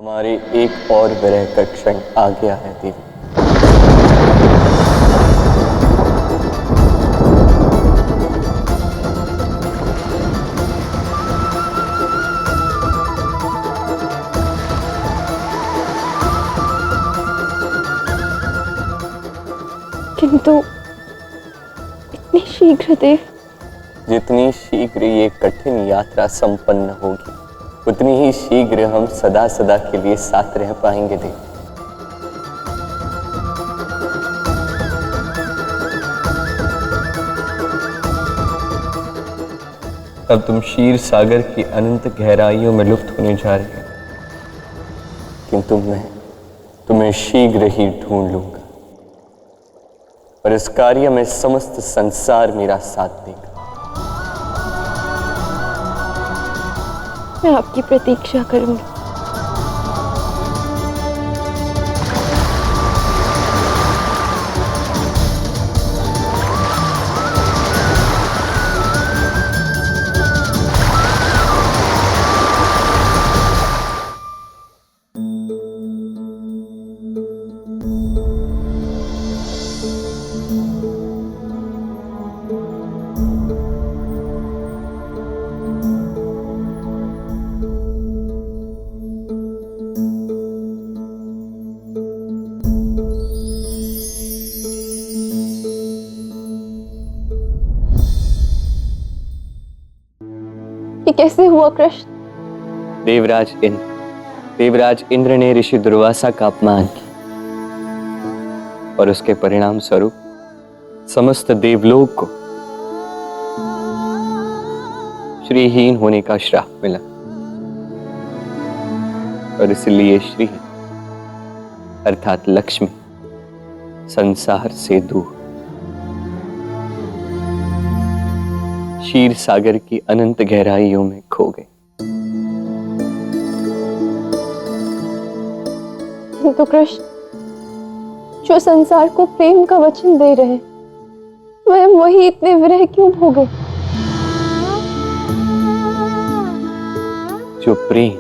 हमारे एक और विरह का क्षण आ गया है देवी। किंतु इतनी शीघ्र देव? जितनी शीघ्र ये कठिन यात्रा संपन्न होगी, उतनी ही शीघ्र हम सदा सदा के लिए साथ रह पाएंगे देव। अब तुम क्षीर सागर की अनंत गहराइयों में लुप्त होने जा रहे हो, किंतु मैं तुम्हें शीघ्र ही ढूंढ लूंगा और इस कार्य में समस्त संसार मेरा साथ देगा। मैं आपकी प्रतीक्षा करूंगी। ये कैसे हुआ कृष्ण? देवराज इंद्र ने ऋषि दुर्वासा का अपमान किया और उसके परिणाम स्वरूप समस्त देवलोक को श्रीहीन होने का श्राप मिला और इसलिए श्री अर्थात लक्ष्मी संसार से दूर क्षीर सागर की अनंत गहराइयों में खो गए। किंतु कृष्ण, जो संसार को प्रेम का वचन दे रहे स्वयं वही इतने विरह क्यों भोगे? जो प्रेम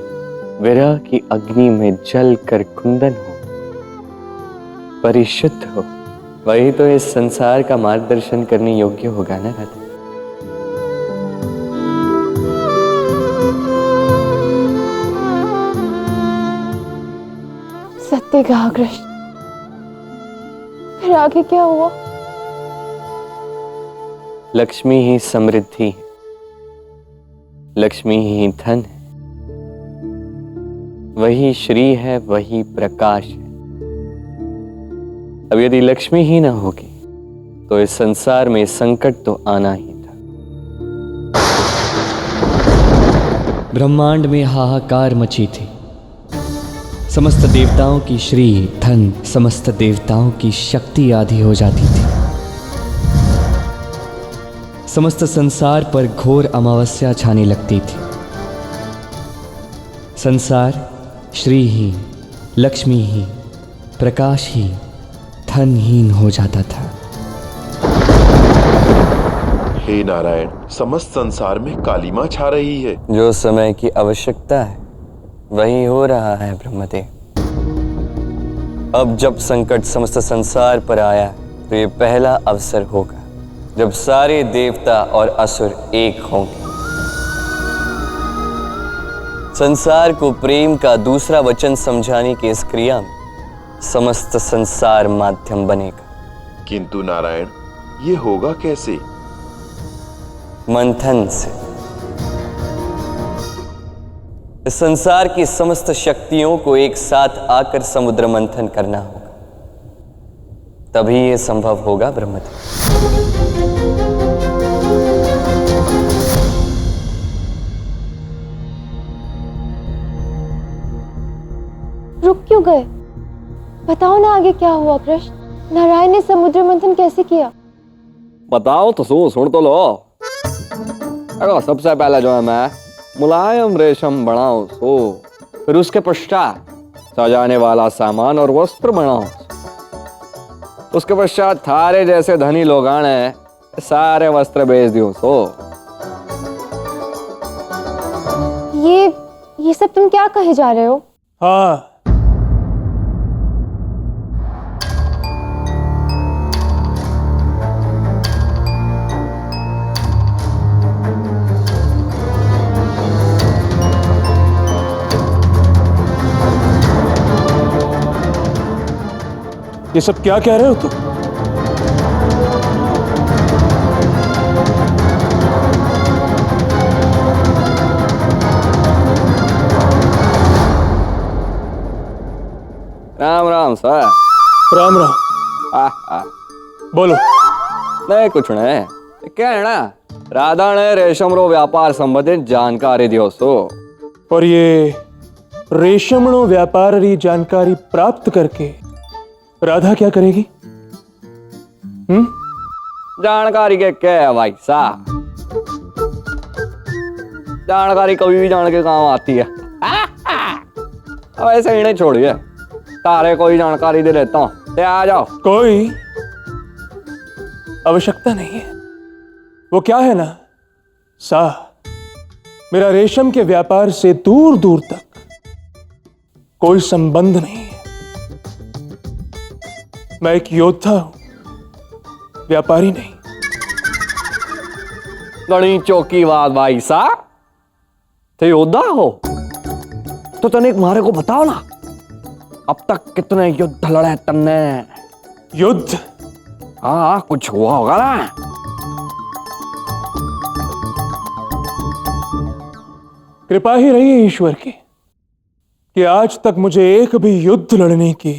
विरह की अग्नि में जल कर कुंदन हो, परिशुद्ध हो, वही तो इस संसार का मार्गदर्शन करने योग्य होगा ना राधा। सत्य कहा कृष्ण। फिर आगे क्या हुआ? लक्ष्मी ही समृद्धि है, लक्ष्मी ही धन है, वही श्री है, वही प्रकाश है। अब यदि लक्ष्मी ही ना होगी तो इस संसार में संकट तो आना ही था। ब्रह्मांड में हाहाकार मची थी। समस्त देवताओं की श्री धन, समस्त देवताओं की शक्ति आदि हो जाती थी। समस्त संसार पर घोर अमावस्या छाने लगती थी। संसार श्रीहीन, लक्ष्मीहीन, प्रकाशहीन, धनहीन हो जाता था। हे नारायण, समस्त संसार में कालिमा छा रही है। जो समय की आवश्यकता है वही हो रहा है ब्रह्मदेव। अब जब संकट समस्त संसार पर आया तो ये पहला अवसर होगा जब सारे देवता और असुर एक होंगे। संसार को प्रेम का दूसरा वचन समझाने की इस क्रिया में समस्त संसार माध्यम बनेगा। किंतु नारायण, ये होगा कैसे? मंथन से। इस संसार की समस्त शक्तियों को एक साथ आकर समुद्र मंथन करना होगा, तभी यह संभव होगा ब्रह्मदेव। रुक क्यों गए? बताओ ना आगे क्या हुआ कृष्ण? नारायण ने समुद्र मंथन कैसे किया? बताओ तो सुन तो लो। अगर सबसे पहले जो है मैं मुलायम रेशम बनाऊं सो, फिर उसके पश्चात सजाने वाला सामान और वस्त्र बनाऊं, उसके पश्चात थारे जैसे धनी लोग आने सारे वस्त्र बेच दियो सो। ये सब तुम क्या कहे जा रहे हो? हाँ, ये सब क्या कह रहे हो तुम? राम राम सर। राम राम। बोलो। नहीं कुछ नहीं, क्या है ना, राधा ने रेशम रो व्यापार संबंधित जानकारी दियो सो। और ये रेशमणो व्यापार री जानकारी प्राप्त करके राधा क्या करेगी? जानकारी के क्या है भाई साहब, जानकारी कभी भी जान के काम आती है। अब ऐसे ही नहीं छोड़िए, तारे कोई जानकारी दे देता हूँ, ते आ जाओ। कोई आवश्यकता नहीं है। वो क्या है ना सा, मेरा रेशम के व्यापार से दूर दूर तक कोई संबंध नहीं है। मैं एक योद्धा हूं, व्यापारी नहीं। गणी चौकी बात भाई साहब, थे योद्धा हो तो तनिक मारे को बताओ ना, अब तक कितने युद्ध लड़े तन्ने? युद्ध? हाँ कुछ हुआ होगा ना। कृपा ही रही है ईश्वर की कि आज तक मुझे एक भी युद्ध लड़ने की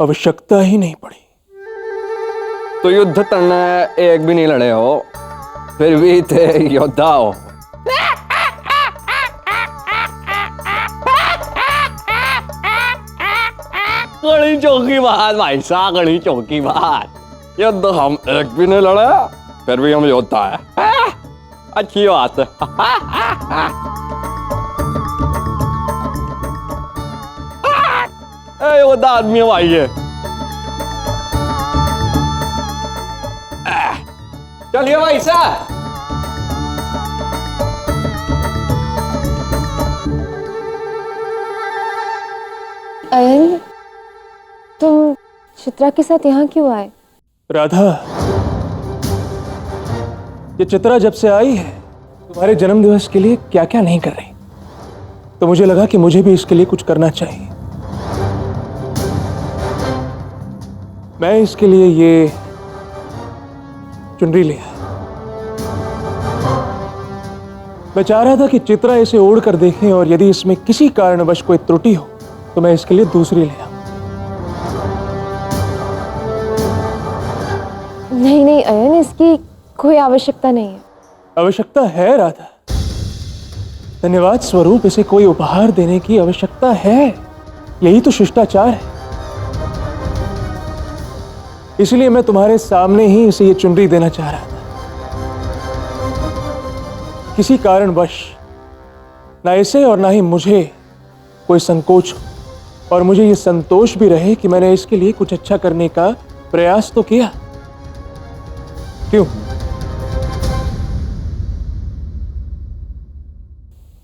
आवश्यकता ही नहीं पड़ी। तो युद्ध तन्ने एक भी नहीं लड़े हो, फिर भी थे योद्धा हो। गणी चौकी बात भाई साहब, गणी चौकी बात। युद्ध हम एक भी नहीं लड़े, फिर भी हम योद्धा है। अच्छी बात है। योद्धा आदमी है भाई ये। चलिए भाई साहब। अयन, तुम चित्रा के साथ यहाँ क्यों आए? राधा, ये चित्रा जब से आई है तुम्हारे जन्मदिवस के लिए क्या क्या नहीं कर रही, तो मुझे लगा कि मुझे भी इसके लिए कुछ करना चाहिए। मैं इसके लिए ये चुनरी लिया। मैं चाह रहा था कि चित्रा इसे ओढ़ कर देखे और यदि इसमें किसी कारणवश कोई त्रुटि हो तो मैं इसके लिए दूसरी ले आऊं। नहीं नहीं अयन, इसकी कोई आवश्यकता नहीं है। आवश्यकता है राधा, धन्यवाद स्वरूप इसे कोई उपहार देने की आवश्यकता है। यही तो शिष्टाचार है। इसलिए मैं तुम्हारे सामने ही इसे ये चुनरी देना चाह रहा था। किसी कारणवश ना इसे और ना ही मुझे कोई संकोच हो, और मुझे ये संतोष भी रहे कि मैंने इसके लिए कुछ अच्छा करने का प्रयास तो किया। क्यों?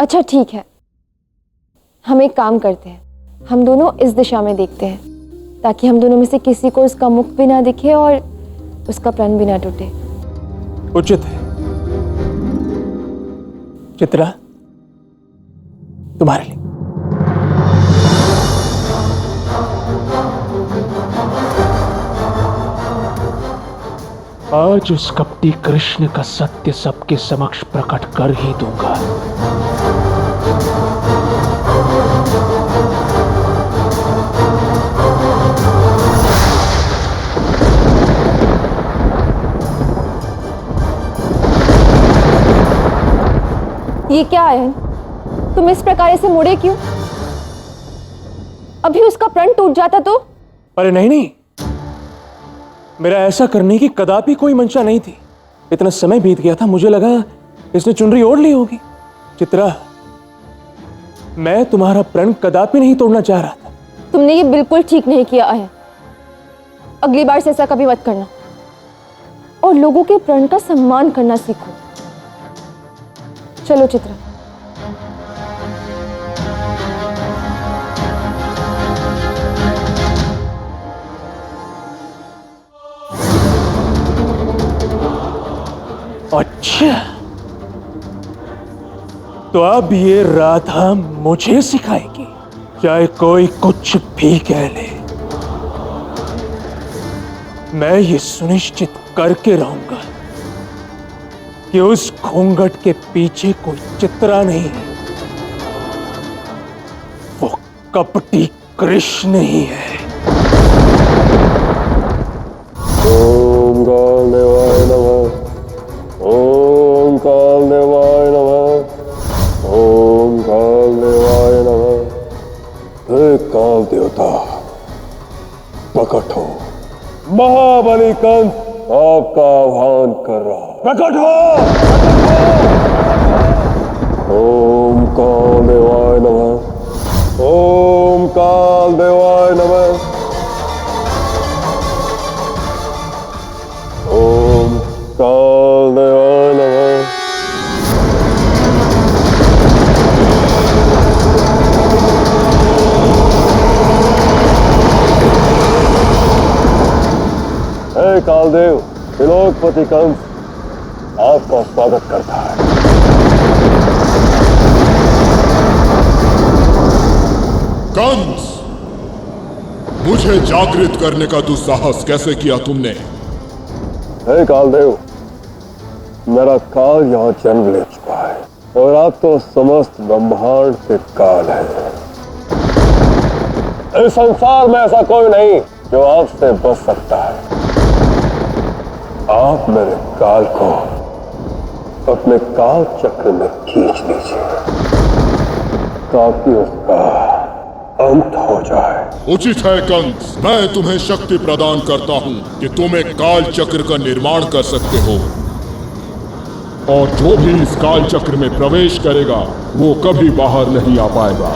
अच्छा ठीक है, हम एक काम करते हैं, हम दोनों इस दिशा में देखते हैं ताकि हम दोनों में से किसी को उसका मुख भी ना दिखे और उसका प्रण भी ना टूटे। उचित है। चित्रा, तुम्हारे लिए। आज उस कपटी कृष्ण का सत्य सबके समक्ष प्रकट कर ही दूंगा। ये क्या है? तुम इस प्रकार से मुड़े क्यों? अभी उसका प्रण टूट जाता तो? अरे नहीं नहीं, मेरा ऐसा करने की कदापि कोई मंशा नहीं थी। इतना समय बीत गया था, मुझे लगा इसने चुनरी ओढ़ ली होगी। चित्रा, मैं तुम्हारा प्रण कदापि नहीं तोड़ना चाह रहा था। तुमने ये बिल्कुल ठीक नहीं किया है। अगली बार से ऐसा कभी मत करना और लोगों के प्रण का सम्मान करना सीखो। चलो चित्रा। तो अब ये राधा मुझे सिखाएगी, चाहे कोई कुछ भी कह ले। मैं ये सुनिश्चित करके रहूंगा कि उस घूंघट के पीछे कोई चित्रा नहीं है, वो कपटी कृष्ण ही है। ओम काल देवाय नमः। ओम काल देवाय नमः। ओम काल देवाय नमः। हे काल देवता प्रकट हो। महाबली कंस आपका आह्वान कर रहा है। प्रकट हो। ओम काल देवाय नमः। ओम काल देवाय नमः। ओम काल देवाय नमः। हे कालदेव, त्रिलोकपति कंस आपका स्वागत करता है। कंस, मुझे जागृत करने का दुस्साहस कैसे किया तुमने? हे कालदेव, मेरा काल यहाँ जन्म ले चुका है और आप तो समस्त ब्रह्मांड से काल है। इस संसार में ऐसा कोई नहीं जो आपसे बच सकता है। आप मेरे काल को अपने काल चक्र में खींच लीजिए ताकि उसका अंत हो जाए। उचित है कंस, मैं तुम्हें शक्ति प्रदान करता हूँ कि तुम एक काल चक्र का निर्माण कर सकते हो, और जो भी इस काल चक्र में प्रवेश करेगा वो कभी बाहर नहीं आ पाएगा।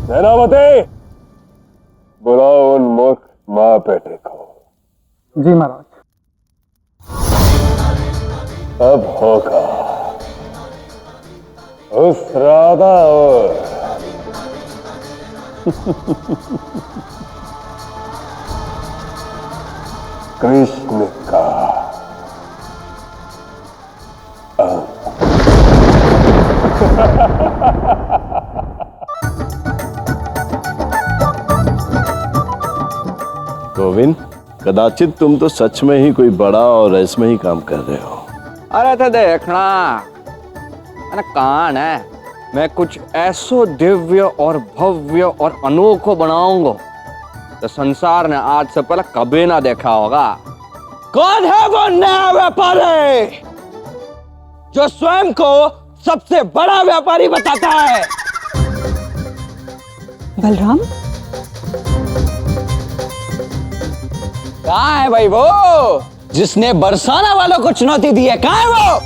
सेनापति, बुलाओ उन मूर्ख माँ बेटे को। जी महाराज। अब होगा उस राधा और कृष्ण का गोविंद, कदाचित तुम तो सच में ही कोई बड़ा और रहस्यमय ही काम कर रहे हो। अरे तो देखना, मैंने कान है, मैं कुछ ऐसो दिव्य और भव्य और अनोखो बनाऊंगा तो संसार ने आज से पहले कभी ना देखा होगा। कौन है वो नया व्यापारी जो स्वयं को सबसे बड़ा व्यापारी बताता है? बलराम, कहाँ है भाई वो जिसने बरसाना वालों को चुनौती दी है? कहाँ है वो?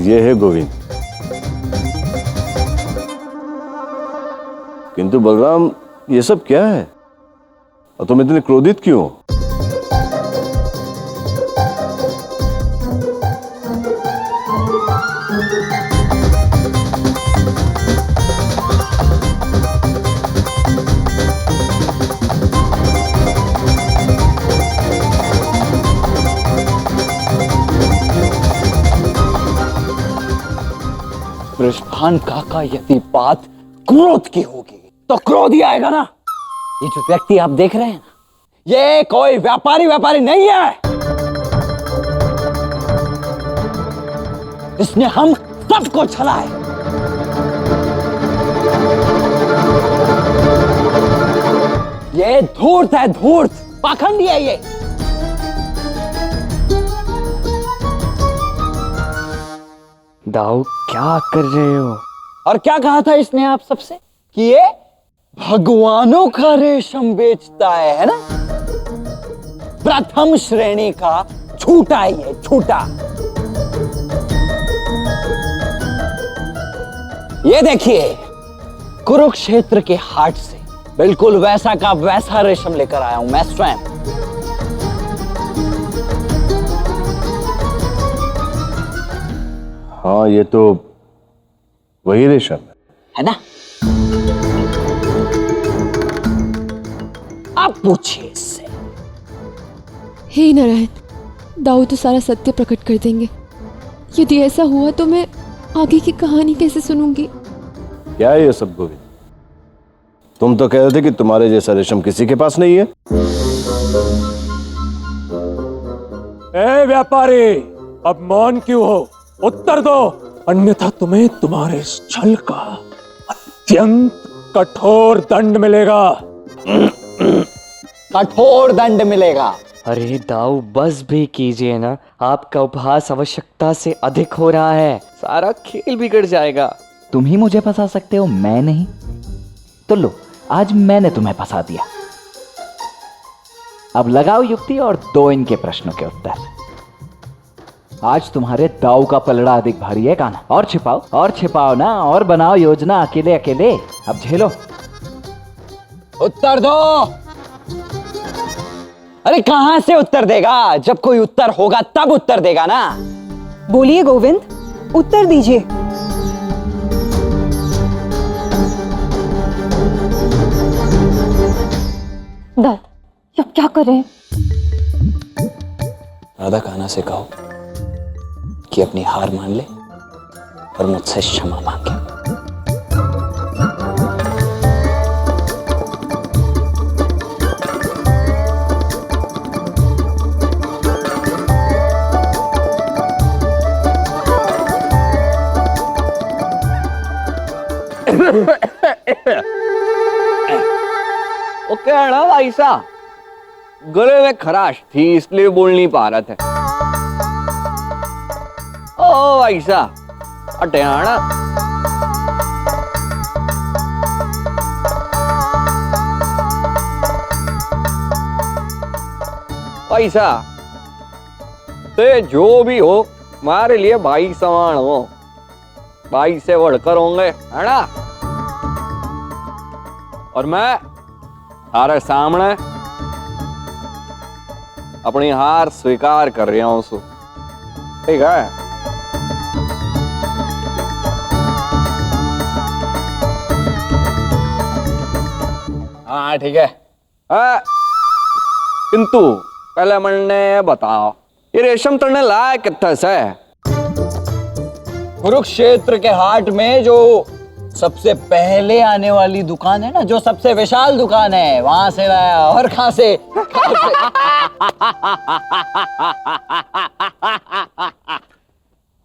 ये है गोविंद। किंतु बलराम, ये सब क्या है और तुम इतने क्रोधित क्यों हो? बृषभान काका, यदि बात क्रोध की होगी तो क्रोध ही आएगा ना। ये जो व्यक्ति आप देख रहे हैं ना, ये कोई व्यापारी नहीं है। इसने हम सबको छला है। ये धूर्त है, धूर्त, पाखंडी है ये। दाऊ, क्या कर रहे हो? और क्या कहा था इसने आप सबसे कि ये भगवानों का रेशम बेचता है ना? प्रथम श्रेणी का झूठा है ये, झूठा। ये देखिए, कुरुक्षेत्र के हाट से बिल्कुल वैसा का वैसा रेशम लेकर आया हूं मैं स्वयं। हाँ, ये तो वही रेशम है ना? आप पूछिए इससे। हे नारायण, दाऊ तो सारा सत्य प्रकट कर देंगे। यदि ऐसा हुआ तो मैं आगे की कहानी कैसे सुनूंगी? क्या है ये सब गोविंद? तुम तो कह रहे थे कि तुम्हारे जैसा रेशम किसी के पास नहीं है। ए व्यापारी, अब मौन क्यों हो? उत्तर दो, अन्यथा तुम्हें तुम्हारे इस छल का अत्यंत कठोर दंड मिलेगा। कठोर दंड मिलेगा। अरे दाऊ, बस भी कीजिए ना, आपका उपहास आवश्यकता से अधिक हो रहा है, सारा खेल बिगड़ जाएगा। तुम ही मुझे फंसा सकते हो, मैं नहीं। तो लो, आज मैंने तुम्हें फंसा दिया। अब लगाओ युक्ति और दो इनके प्रश्नों के उत्तर। आज तुम्हारे दाऊ का पलड़ा अधिक भारी है कान्हा। और छिपाओ ना, और बनाओ योजना अकेले अकेले। अब झेलो। उत्तर दो। अरे कहां से उत्तर देगा? जब कोई उत्तर होगा तब उत्तर देगा ना। बोलिए गोविंद, उत्तर दीजिए। दाऊ, अब क्या करें? राधा कान्हा से कहो कि अपनी हार मान ले और मुझसे क्षमा मांगे। वो क्या ना भाई साहब, गले में खराश थी इसलिए बोल नहीं पा रहा था। ओ भाई साहब, हटियाणा। भाई साहब, ते जो भी हो, हमारे लिए भाई समान हो, भाई से बढ़कर होंगे, है ना? और मैं थारे सामने अपनी हार स्वीकार कर रहा हूं। सु ठीक है? हाँ ठीक है। किंतु पहले मैंने बताओ, ये रेशम तड़ने लायक कितना से? कुरुक्षेत्र के हाट में जो सबसे पहले आने वाली दुकान है ना, जो सबसे विशाल दुकान है, वहां से लाया। और कहां से?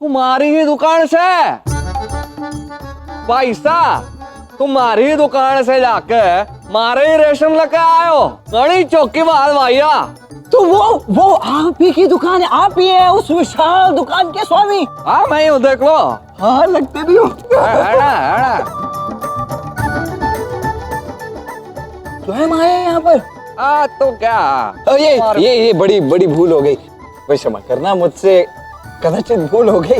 तुम्हारी ही दुकान से पैसा, तुम्हारी दुकान से जाके मारे ही रेशम लेके आयो। बड़ी चौकी बात भैया। तो वो आप ही की दुकान है, आप ही है उस विशाल दुकान के स्वामी। हाँ मैं हूँ, देख लो। हाँ लगते भी हो। स्वयं आए यहाँ पर। तो क्या ये बड़ी बड़ी भूल हो गई, क्षमा करना, मुझसे कदाचित भूल हो गई।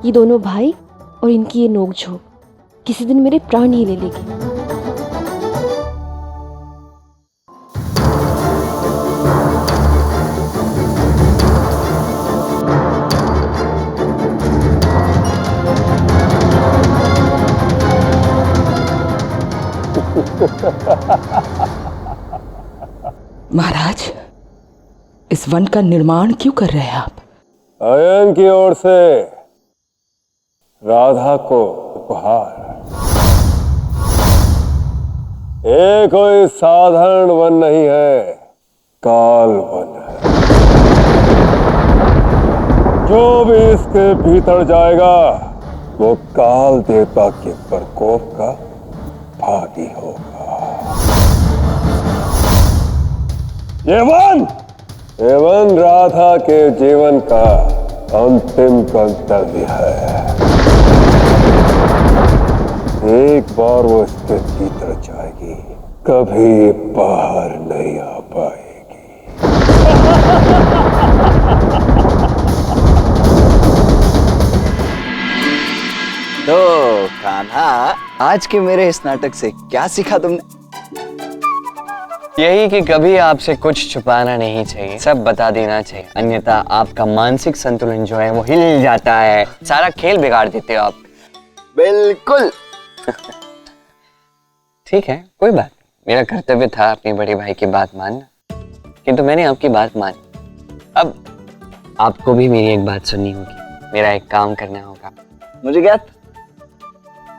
ये दोनों भाई और इनकी ये नोकझोंक किसी दिन मेरे प्राण ही ले लेगी। महाराज, इस वन का निर्माण क्यों कर रहे हैं आप? आयन की ओर से राधा को उपहार। ये कोई साधारण वन नहीं है, काल वन है। जो भी इसके भीतर जाएगा वो काल देवता के प्रकोप का भागी होगा। ये वन राधा के जीवन का अंतिम गंतव्य है। एक बार वो इसके भीतर जाएगी, कभी बाहर नहीं आ पाएगी। कान्हा, आज के मेरे इस नाटक से क्या सीखा तुमने? यही कि कभी आपसे कुछ छुपाना नहीं चाहिए, सब बता देना चाहिए, अन्यथा आपका मानसिक संतुलन जो है वो हिल जाता है, सारा खेल बिगाड़ देते हो आप। बिल्कुल। ठीक है, कोई बात नहीं, मेरा कर्तव्य था अपने बड़े भाई की बात मानना, किंतु मैंने आपकी बात मानी। अब आपको भी मेरी एक बात सुननी होगी, मेरा एक काम करना होगा।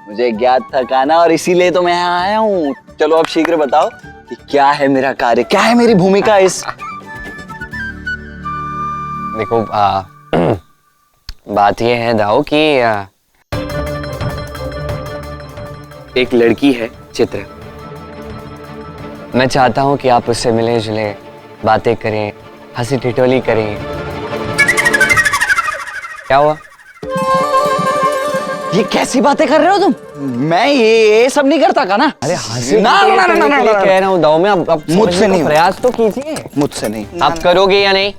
मुझे ज्ञात था कान्हा, और इसीलिए तो मैं यहाँ आया हूँ। चलो अब शीघ्र बताओ कि क्या है मेरा कार्य, क्या है मेरी भूमिका इस। देखो बात यह है दाऊ कि एक लड़की है चित्र, मैं चाहता हूं कि आप उससे मिले जुले, बातें करें, हंसी ठिठोली करें। क्या हुआ? ये कैसी बातें कर रहे हो तुम? मैं ये सब नहीं करता का ना। अरे हंसी ना ना ना ना ना कह रहा हूँ दाऊ मैं, अब मुझसे नहीं, प्रयास तो कीजिए। मुझसे नहीं। आप करोगे या नहीं?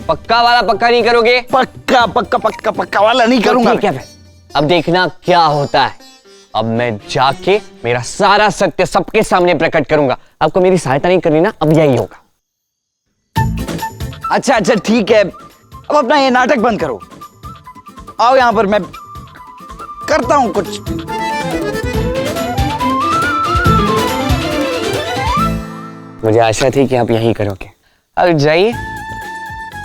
पक्का वाला पक्का नहीं करोगे? पक्का पक्का पक्का पक्का वाला नहीं करूंगा। ठीक है फिर, अब देखना क्या होता है। अब मैं जाके मेरा सारा सत्य सबके सामने प्रकट करूंगा। आपको मेरी सहायता नहीं करनी ना, अब यही होगा। अच्छा अच्छा ठीक है, अब अपना ये नाटक बंद करो, आओ यहां पर, मैं करता हूं कुछ। मुझे आशा थी कि आप यही करोगे। अब जाइए,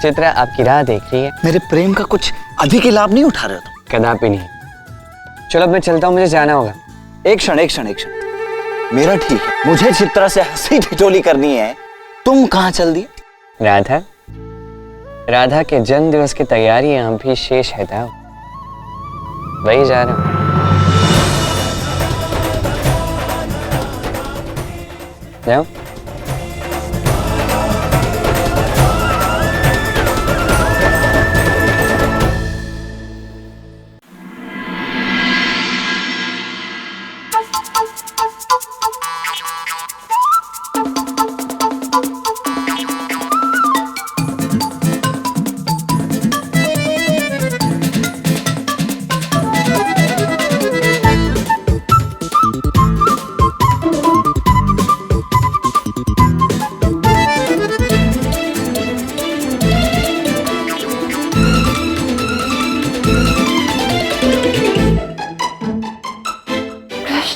चित्रा आपकी राह देख रही है। मेरे प्रेम का कुछ अधिक ही लाभ नहीं उठा रहे हो तुम? कदापि नहीं। चलो अब मैं चलता हूं, मुझे जाना होगा। एक क्षण एक क्षण एक क्षण, मेरा ठीक है, मुझे चित्रा से हंसी ठिठोली करनी है, तुम कहां चल दिए? राधा के जन्म दिवस की तैयारियां भी शेष है था, वही जा रहा हूं। जाओ।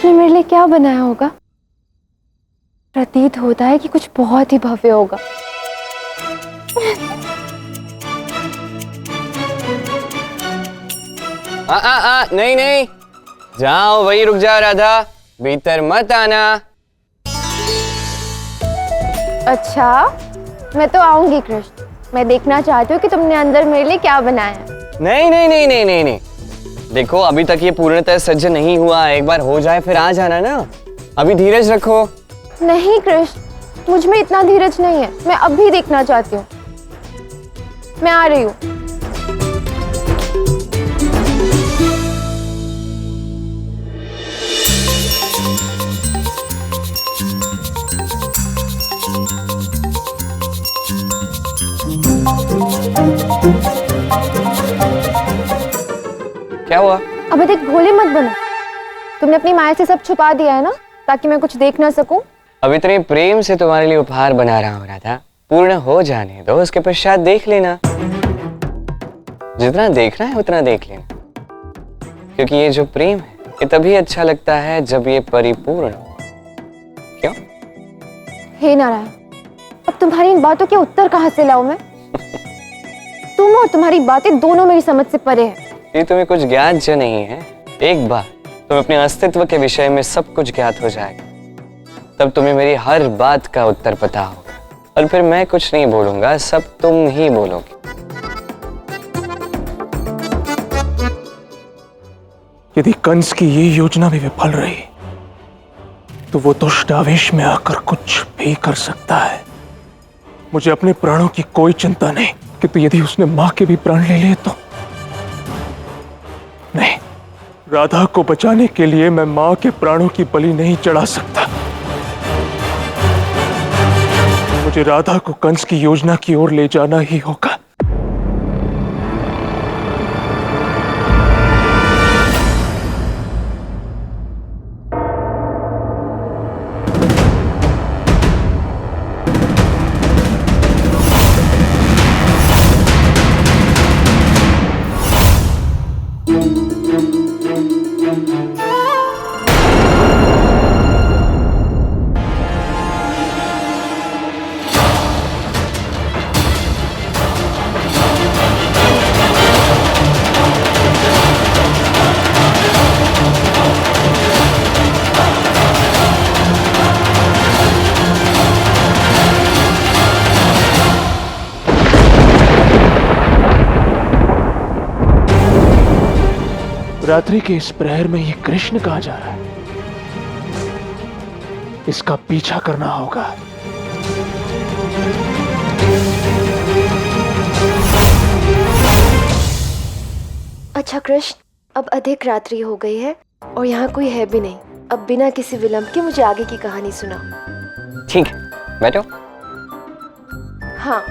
ने मेरे लिए क्या बनाया होगा? प्रतीत होता है कि कुछ बहुत ही भव्य होगा। नहीं नहीं, जाओ, वही रुक जा राधा, भीतर मत आना। अच्छा, मैं तो आऊंगी कृष्ण, मैं देखना चाहती हूँ कि तुमने अंदर मेरे लिए क्या बनाया है। नहीं नहीं नहीं नहीं नहीं नहीं, देखो अभी तक ये पूर्णतः सज्ज नहीं हुआ, एक बार हो जाए फिर आ जाना ना, अभी धीरज रखो। नहीं कृष्ण, मुझ में इतना धीरज नहीं है, मैं अभी देखना चाहती हूँ, मैं आ रही हूँ। क्या हुआ? अब अधिक भोले मत बनो, तुमने अपनी माया से सब छुपा दिया है ना, ताकि मैं कुछ देख ना सकूं। अब इतने प्रेम से तुम्हारे लिए उपहार बना रहा हूं राधा, पूर्ण हो जाने दो, उसके पश्चात देख लेना, जितना देखना है उतना देख लेना, क्योंकि ये जो प्रेम है ये तभी अच्छा लगता है जब ये परिपूर्ण हो। क्यों? हे नारायण, अब तुम्हारी इन बातों के उत्तर कहां से लाऊं मैं? तुम और तुम्हारी बातें दोनों मेरी समझ से परे हैं। ये तुम्हें कुछ ज्ञात जो नहीं है, एक बार तुम अपने अस्तित्व के विषय में सब कुछ ज्ञात हो जाएगा, तब तुम्हें मेरी हर बात का उत्तर पता होगा, और फिर मैं कुछ नहीं बोलूंगा, सब तुम ही बोलोगे। यदि कंस की ये योजना भी विफल रही तो वो दुष्ट आवेश में आकर कुछ भी कर सकता है। मुझे अपने प्राणों की कोई चिंता नहीं, किंतु यदि उसने मां के भी प्राण ले लिए तो नहीं, राधा को बचाने के लिए मैं मां के प्राणों की बलि नहीं चढ़ा सकता। मुझे राधा को कंस की योजना की ओर ले जाना ही होगा। रात्रि के इस प्रहर में ये कृष्ण कहाँ जा रहा है? इसका पीछा करना होगा। अच्छा कृष्ण, अब अधिक रात्रि हो गई है और यहाँ कोई है भी नहीं। अब बिना किसी विलंब के मुझे आगे की कहानी सुनाओ। ठीक है, बैठो। हाँ।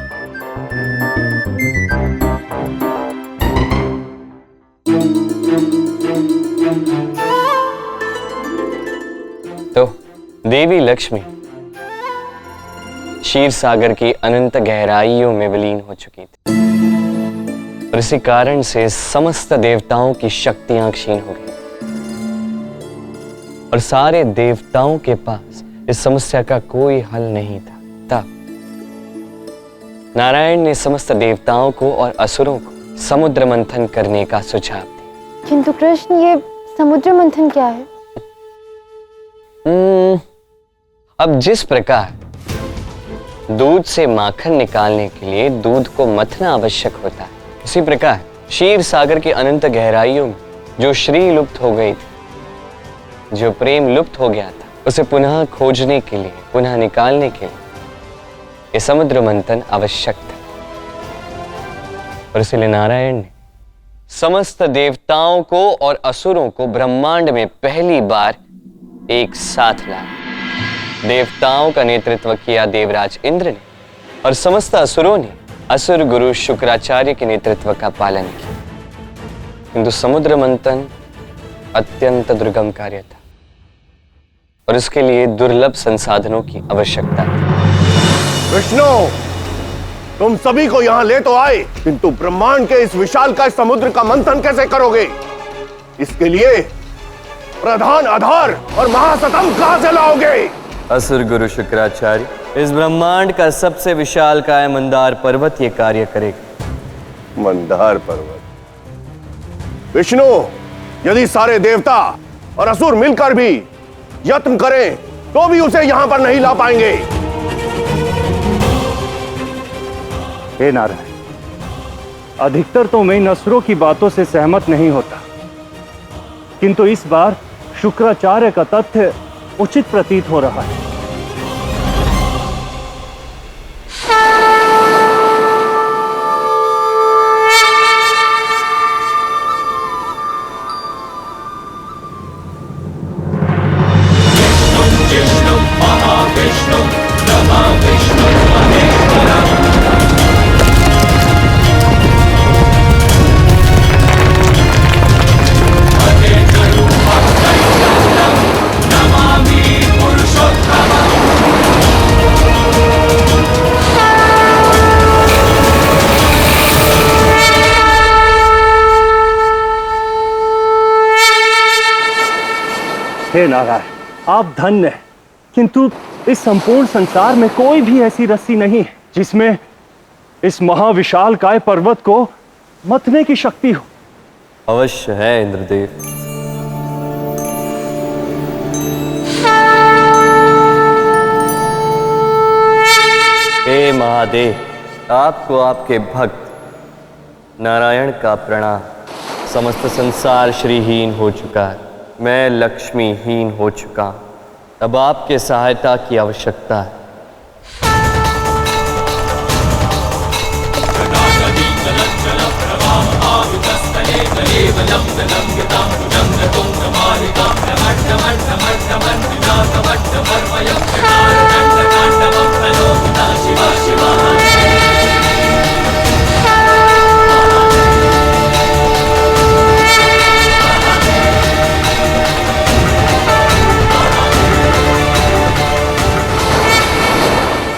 तो देवी लक्ष्मी क्षीर सागर की अनंत गहराइयों में विलीन हो चुकी थी और इसी कारण से समस्त देवताओं की शक्तियां क्षीण हो गई और सारे देवताओं के पास इस समस्या का कोई हल नहीं था। तब नारायण ने समस्त देवताओं को और असुरों को समुद्र मंथन करने का सुझाव दिया। किंतु कृष्ण, ये समुद्र मंथन क्या है? अब जिस प्रकार दूध से माखन निकालने के लिए दूध को मथना आवश्यक होता है, उसी प्रकार क्षीर सागर की अनंत गहराइयों में जो श्री लुप्त हो गई थी, जो प्रेम लुप्त हो गया था, उसे पुनः खोजने के लिए, पुनः निकालने के लिए ये समुद्र मंथन आवश्यक था। और इसलिए नारायण ने समस्त देवताओं को और असुरों को ब्रह्मांड में पहली बार एक साथ लाया। देवताओं का नेतृत्व किया देवराज इंद्र ने और समस्त असुरों ने असुर गुरु शुक्राचार्य के नेतृत्व का पालन किया। किंतु समुद्र मंथन अत्यंत दुर्गम कार्य था और इसके लिए दुर्लभ संसाधनों की आवश्यकता थी। विष्णु, तुम सभी को यहाँ ले तो आए, किंतु ब्रह्मांड के इस विशालकाय समुद्र का मंथन कैसे करोगे? इसके लिए प्रधान आधार और महासतम कहां से लाओगे? असुर गुरु शुक्राचार्य, इस ब्रह्मांड का सबसे विशालकाय मंदार पर्वत ये कार्य करेगा। मंदार पर्वत? विष्णु, यदि सारे देवता और असुर मिलकर भी यत्न करें तो भी उसे यहां पर नहीं ला पाएंगे। हे नारायण, अधिकतर तो मैं इन असुरों की बातों से सहमत नहीं होता, किंतु इस बार शुक्राचार्य का तथ्य उचित प्रतीत हो रहा है। हे नारायण, आप धन्य हैं, किंतु इस संपूर्ण संसार में कोई भी ऐसी रस्सी नहीं है जिसमें इस महाविशालकाय पर्वत को मथने की शक्ति हो। अवश्य है इंद्रदेव। हे महादेव, आपको आपके भक्त नारायण का प्रणाम। समस्त संसार श्रीहीन हो चुका है, मैं लक्ष्मीहीन हो चुका हूं। अब आपके सहायता की आवश्यकता है।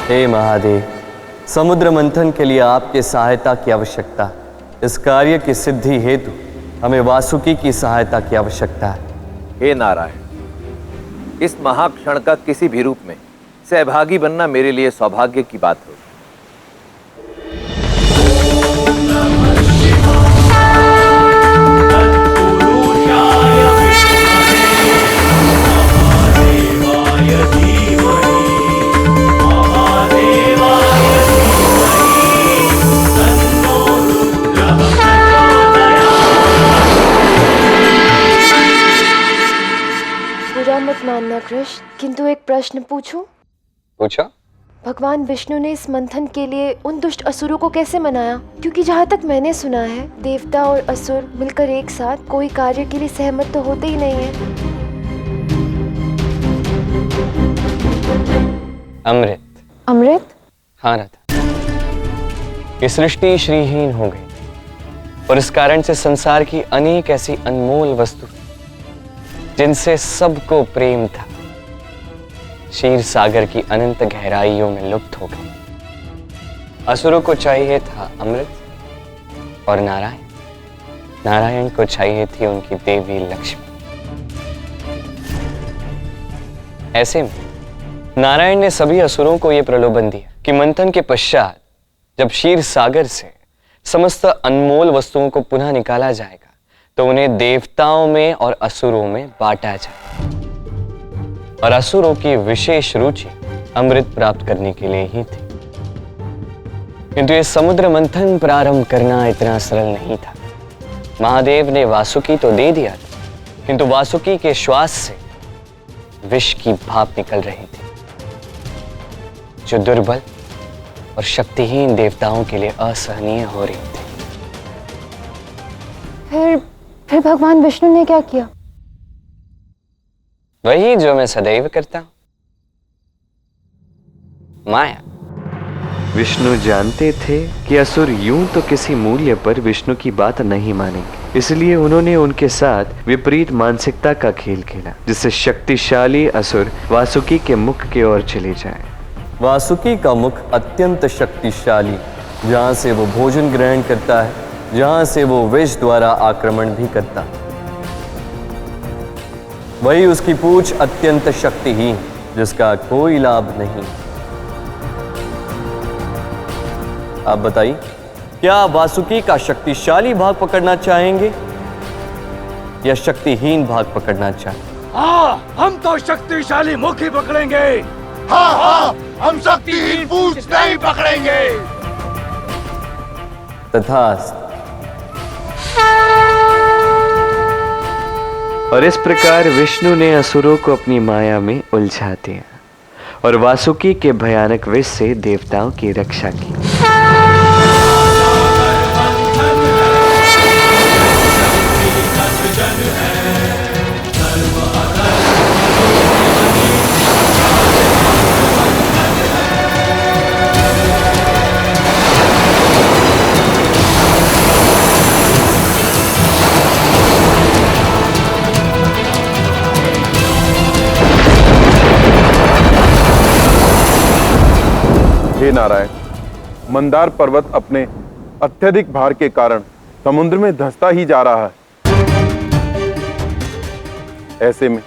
हे महादेव, समुद्र मंथन के लिए आपके सहायता की आवश्यकता है। इस कार्य की सिद्धि हेतु हमें वासुकी की सहायता की आवश्यकता है। हे नारायण, इस महाक्षण का किसी भी रूप में सहभागी बनना मेरे लिए सौभाग्य की बात होगी। माफ मानना कृष्ण, किंतु एक प्रश्न पूछूं? पूछो। भगवान विष्णु ने इस मंथन के लिए उन दुष्ट असुरों को कैसे मनाया? क्योंकि जहाँ तक मैंने सुना है, देवता और असुर मिलकर एक साथ कोई कार्य के लिए सहमत तो होते ही नहीं है। अमृत। अमृत? हाँ राधा, ये सृष्टि श्रीहीन हो गई और इस कारण से संसार की अनेक ऐसी अनमोल वस्तु जिनसे सबको प्रेम था, क्षीर सागर की अनंत गहराइयों में लुप्त हो गई। असुरों को चाहिए था अमृत और नारायण को चाहिए थी उनकी देवी लक्ष्मी। ऐसे में नारायण ने सभी असुरों को यह प्रलोभन दिया कि मंथन के पश्चात जब क्षीर सागर से समस्त अनमोल वस्तुओं को पुनः निकाला जाएगा तो उन्हें देवताओं में और असुरों में बांटा जाए, और असुरों की विशेष रुचि अमृत प्राप्त करने के लिए ही थी। किंतु यह समुद्र मंथन प्रारंभ करना इतना सरल नहीं था। महादेव ने वासुकी तो दे दिया था, किंतु वासुकी के श्वास से विष की भाप निकल रही थी, जो दुर्बल और शक्तिहीन देवताओं के लिए असहनीय हो रही थी। फिर भगवान विष्णु ने क्या किया? वही जो मैं सदैव करता हूं, माया। विष्णु जानते थे कि असुर यूं तो किसी मूल्य पर विष्णु की बात नहीं मानेंगे, इसलिए उन्होंने उनके साथ विपरीत मानसिकता का खेल खेला, जिससे शक्तिशाली असुर वासुकी के मुख की ओर चले जाए। वासुकी का मुख अत्यंत शक्तिशाली, जहां से वो भोजन ग्रहण करता है, जहां से वो विष द्वारा आक्रमण भी करता है। वही उसकी पूंछ अत्यंत शक्तिहीन, जिसका कोई लाभ नहीं। आप बताइए, क्या आप वासुकी का शक्तिशाली भाग पकड़ना चाहेंगे या शक्तिहीन भाग पकड़ना चाहेंगे? हाँ, हम तो शक्तिशाली मुख ही पकड़ेंगे। हाँ हाँ, हम शक्तिहीन पूंछ नहीं पकड़ेंगे। तथास्तु। और इस प्रकार विष्णु ने असुरों को अपनी माया में उलझा दिया और वासुकी के भयानक विष से देवताओं की रक्षा की। हे नारायण, मंदार पर्वत अपने अत्यधिक भार के कारण समुद्र में धंसता ही जा रहा है। ऐसे में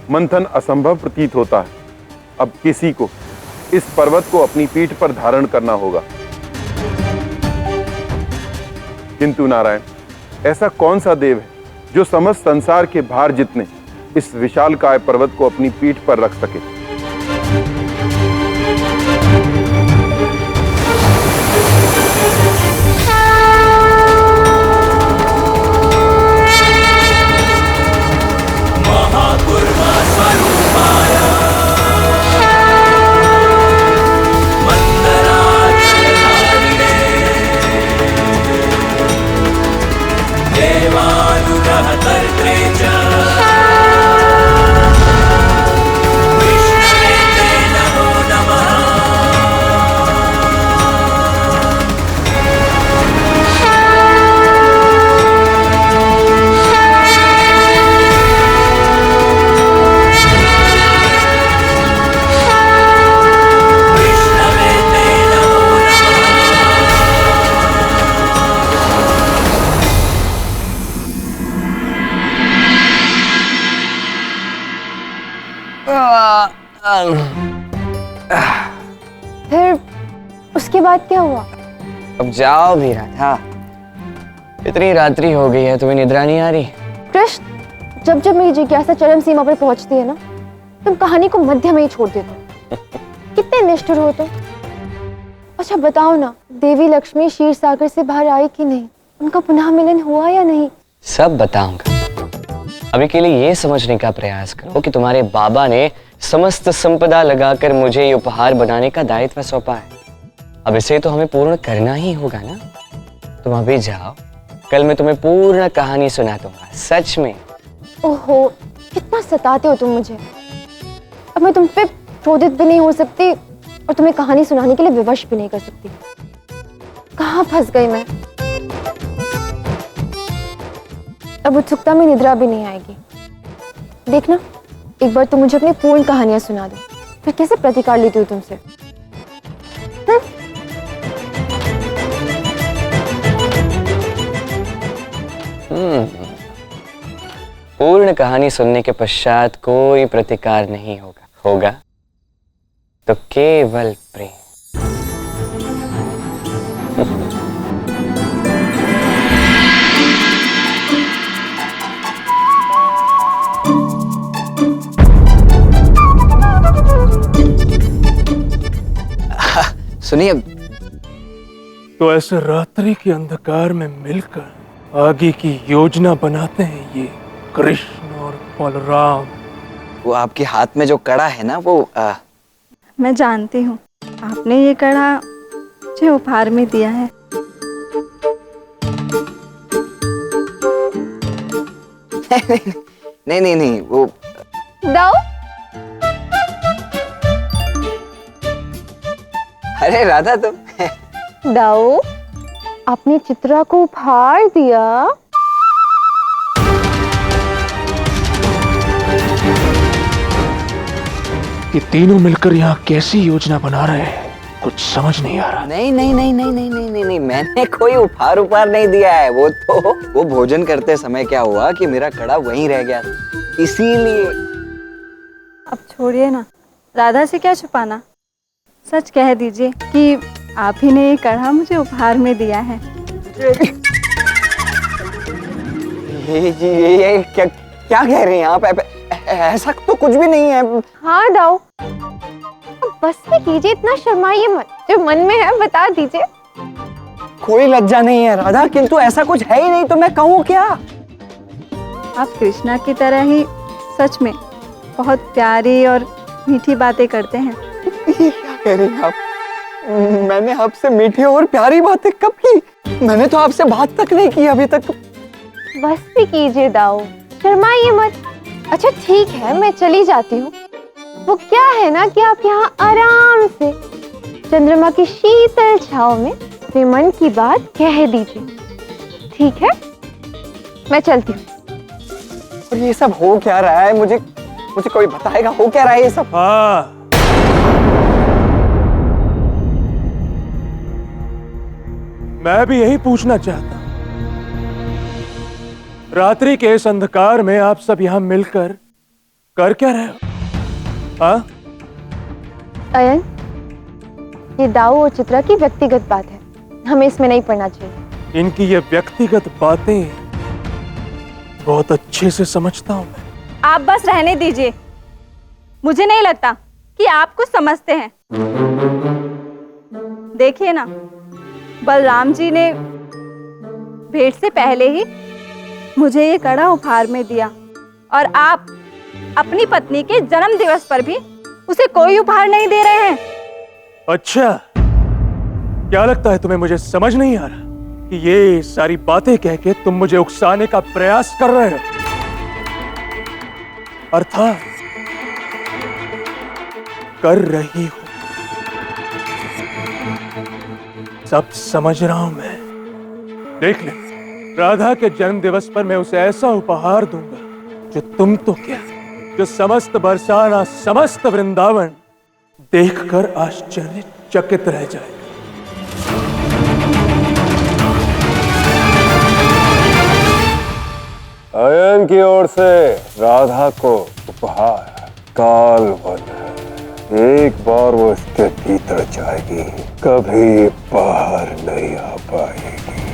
मंथन असंभव प्रतीत होता है। अब किसी को इस पर्वत को अपनी पीठ पर धारण करना होगा। किंतु नारायण, ऐसा कौन सा देव है जो समस्त संसार के भार जितने इस विशालकाय पर्वत को अपनी पीठ पर रख सके? फिर उसके बाद क्या हुआ? अब जाओ भी राधा, इतनी रात्रि हो गई है, तुम्हें निद्रा नहीं आ रही? कृष्ण, जब जब मेरी जिज्ञासा चरम सीमा पर पहुंचती है ना, तुम कहानी को मध्य में ही छोड़ देते हो। कितने निष्ठुर हो तुम। अच्छा बताओ ना, देवी लक्ष्मी क्षीर सागर से बाहर आई कि नहीं? उनका पुनः मिलन हुआ या नहीं? सब बताऊंगा, अभी के लिए ये समझने का प्रयास करो कि तुम्हारे बाबा ने समस्त संपदा लगाकर मुझे ये उपहार बनाने का दायित्व सौंपा है। अब इसे तो हमें पूर्ण करना ही होगा ना। तुम अभी जाओ, कल मैं तुम्हें पूर्ण कहानी सुना दूंगा, सच में। ओहो, कितना सताते हो तुम मुझे। अब मैं तुम पे क्रोधित भी नहीं हो सकती और तुम्हें कहानी सुनाने के लिए विवश भी नहीं कर सकती। कहाँ फंस गई मैं। अब उत्सुकता में निद्रा भी नहीं आएगी। देखना, एक बार तुम मुझे अपनी पूर्ण कहानियां सुना दो, फिर कैसे प्रतिकार लेती हूँ तुमसे। पूर्ण कहानी सुनने के पश्चात कोई प्रतिकार नहीं होगा, होगा तो केवल प्रेम। सुनिए, तो ऐसे रात्रि के अंधकार में मिलकर आगे की योजना बनाते हैं ये कृष्ण और बलराम। वो आपके हाथ में जो कड़ा है ना, वो मैं जानती हूँ, आपने ये कड़ा मुझे उपहार में दिया है। नहीं, वो दाऊ, अरे राधा तुम। दाऊ, आपने चित्रा को उपहार दिया। ये तीनों मिलकर यहाँ कैसी योजना बना रहे हैं, कुछ समझ नहीं आ रहा। नहीं, मैंने कोई उपहार नहीं दिया है। वो भोजन करते समय क्या हुआ कि मेरा कड़ा वहीं रह गया, इसीलिए। अब छोड़िए ना, राधा से क्या छुपाना, सच कह दीजिए कि आप ही ने ये कड़ा मुझे उपहार में दिया है। ये क्या कह रहे हैं आप? ऐसा तो कुछ भी नहीं है। हाँ दाऊ, बस में कीजिए, इतना शर्माइए मत, जो मन में है बता दीजिए। कोई लज्जा नहीं है राधा, किंतु ऐसा कुछ है ही नहीं, तो मैं कहूँ क्या? आप कृष्णा की तरह ही सच में बहुत प्यारी और मीठी बातें करते हैं। ये क्या कह रही हैं आप? मैंने आपसे मीठी और प्यारी बातें कब की? मैंने तो आपसे बात तक नहीं की अभी तक। बस भी कीजिए दाऊ, शर्माइए मत। अच्छा ठीक है, मैं चली जाती हूँ। वो क्या है ना कि आप यहाँ आराम से चंद्रमा की शीतल छांव में अपने मन की बात कह दीजिए, ठीक है? मैं चलती हूँ। और ये सब हो क्या रहा है? मुझे कोई बताएगा, हो क्या रहा है ये सब? हाँ, मैं भी यही पूछना चाहता हूं। रात्रि के इस अंधकार में आप सब यहां मिलकर कर क्या रहे हो? हाँ? अयन, ये दाऊ और चित्रा की व्यक्तिगत बात है, हमें इसमें नहीं पड़ना चाहिए। इनकी ये व्यक्तिगत बातें बहुत अच्छे से समझता हूं मैं। आप बस रहने दीजिए, मुझे नहीं लगता कि आप कुछ समझते हैं। देखिए ना, बलराम जी ने भेंट से पहले ही मुझे ये कड़ा उपहार में दिया, और आप अपनी पत्नी के जन्म दिवस पर भी उसे कोई उपहार नहीं दे रहे हैं। अच्छा, क्या लगता है तुम्हें मुझे समझ नहीं आ रहा कि ये सारी बातें कह के तुम मुझे उकसाने का प्रयास कर रहे हो? अर्थात कर रही हो। सब समझ रहा हूं मैं। देख ले, राधा के जन्म दिवस पर मैं उसे ऐसा उपहार दूंगा जो तुम तो क्या, जो समस्त बरसाना, समस्त वृंदावन देखकर आश्चर्यचकित रह जाए। अयन की ओर से राधा को उपहार कालवन है। एक बार वो इसके भीतर जाएगी, कभी बाहर नहीं आ पाएगी।